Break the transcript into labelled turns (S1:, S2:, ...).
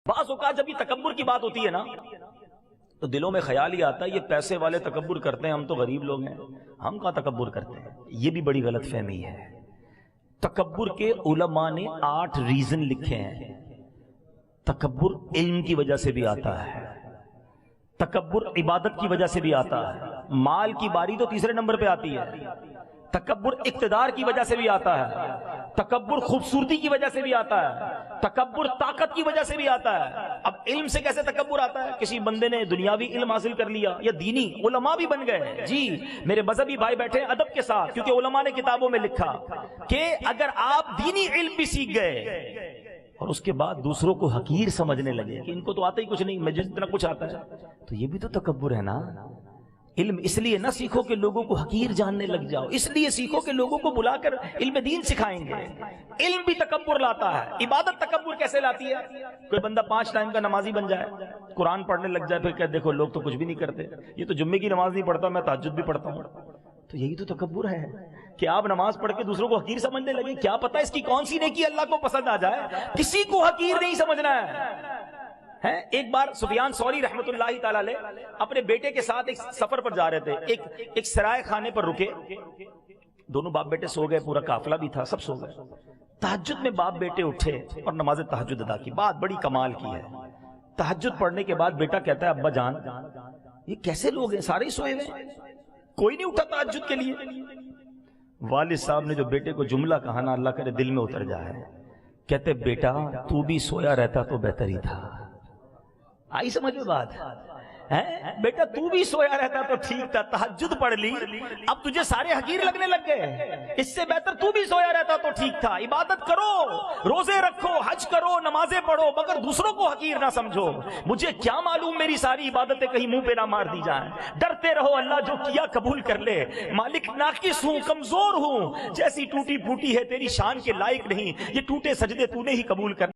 S1: بعض اوقات جب یہ تکبر کی بات ہوتی ہے نا تو دلوں میں خیال ہی آتا ہے یہ پیسے والے تکبر کرتے ہیں، ہم تو غریب لوگ ہیں، ہم کہاں تکبر کرتے ہیں۔ یہ بھی بڑی غلط فہمی ہے۔ تکبر کے علماء نے 8 ریزن لکھے ہیں۔ تکبر علم کی وجہ سے بھی آتا ہے، تکبر عبادت کی وجہ سے بھی آتا ہے، مال کی باری تو تیسرے نمبر پہ آتی ہے، تکبر اقتدار کی وجہ سے بھی آتا ہے، تکبر خوبصورتی کی وجہ سے بھی آتا ہے، تکبر طاقت کی وجہ سے بھی آتا ہے۔ اب علم سے کیسے تکبر آتا ہے؟ کسی بندے نے دنیاوی علم حاصل کر لیا یا دینی علماء بھی بن گئے۔ جی میرے مذہبی بھائی بیٹھے ہیں ادب کے ساتھ، کیونکہ علماء نے کتابوں میں لکھا کہ اگر آپ دینی علم بھی سیکھ گئے اور اس کے بعد دوسروں کو حقیر سمجھنے لگے کہ ان کو تو آتا ہی کچھ نہیں، مجھے اتنا کچھ آتا ہے، تو یہ بھی تو تکبر ہے نا۔ علم اس لیے نہ سیکھو کہ لوگوں کو حقیر جاننے لگ جاؤ، اس لیے سیکھو کہ لوگوں کو بلا کر علم دین سکھائیں گے۔ علم بھی تکبر لاتا ہے۔ عبادت تکبر کیسے لاتی ہے؟ کوئی بندہ 5 ٹائم کا نمازی بن جائے، قرآن پڑھنے لگ جائے، پھر کہ دیکھو لوگ تو کچھ بھی نہیں کرتے، یہ تو جمعے کی نماز نہیں پڑھتا، میں تہجد بھی پڑھتا ہوں۔ تو یہی تو تکبر ہے کہ آپ نماز پڑھ کے دوسروں کو حقیر سمجھنے لگے۔ کیا پتہ اس کی کون سی نیکی اللہ کو پسند آ جائے، کسی کو حقیر نہیں سمجھنا ہے۔ ایک بار سفیان ثوری رحمت اللہ تعالی علیہ اپنے بیٹے کے ساتھ ایک سفر پر جا رہے تھے، ایک سرائے خانے پر رکے، دونوں باپ بیٹے سو گئے، پورا قافلہ بھی تھا، سب سو گئے۔ تہجد میں باپ بیٹے اٹھے اور نماز تہجد ادا کی۔ بات بڑی کمال کی ہے، تہجد پڑھنے کے بعد بیٹا کہتا ہے ابا جان یہ کیسے لوگ ہیں، سارے سوئے ہوئے، کوئی نہیں اٹھا تہجد کے لیے۔ والد صاحب نے جو بیٹے کو جملہ کہا نا، اللہ کرے دل میں اتر جائے، کہتے بیٹا تو بھی سویا رہتا تو بہتر ہی تھا۔ آئی سمجھ میں بات؟ بیٹا تو بھی سویا رہتا تو ٹھیک تھا، تہجد پڑھ لی، اب تجھے سارے حقیر لگنے لگ گئے، اس سے بہتر تو بھی سویا رہتا تو ٹھیک تھا۔ عبادت کرو، روزے رکھو، حج کرو، نمازیں پڑھو، مگر دوسروں کو حقیر نہ سمجھو۔ مجھے کیا معلوم میری ساری عبادتیں کہیں منہ پہ نہ مار دی جائیں۔ ڈرتے رہو اللہ جو کیا قبول کر لے۔ مالک ناقص ہوں، کمزور ہوں، جیسی ٹوٹی پھوٹی ہے تیری شان کے لائق نہیں، یہ ٹوٹے سجدے تو نے ہی قبول کر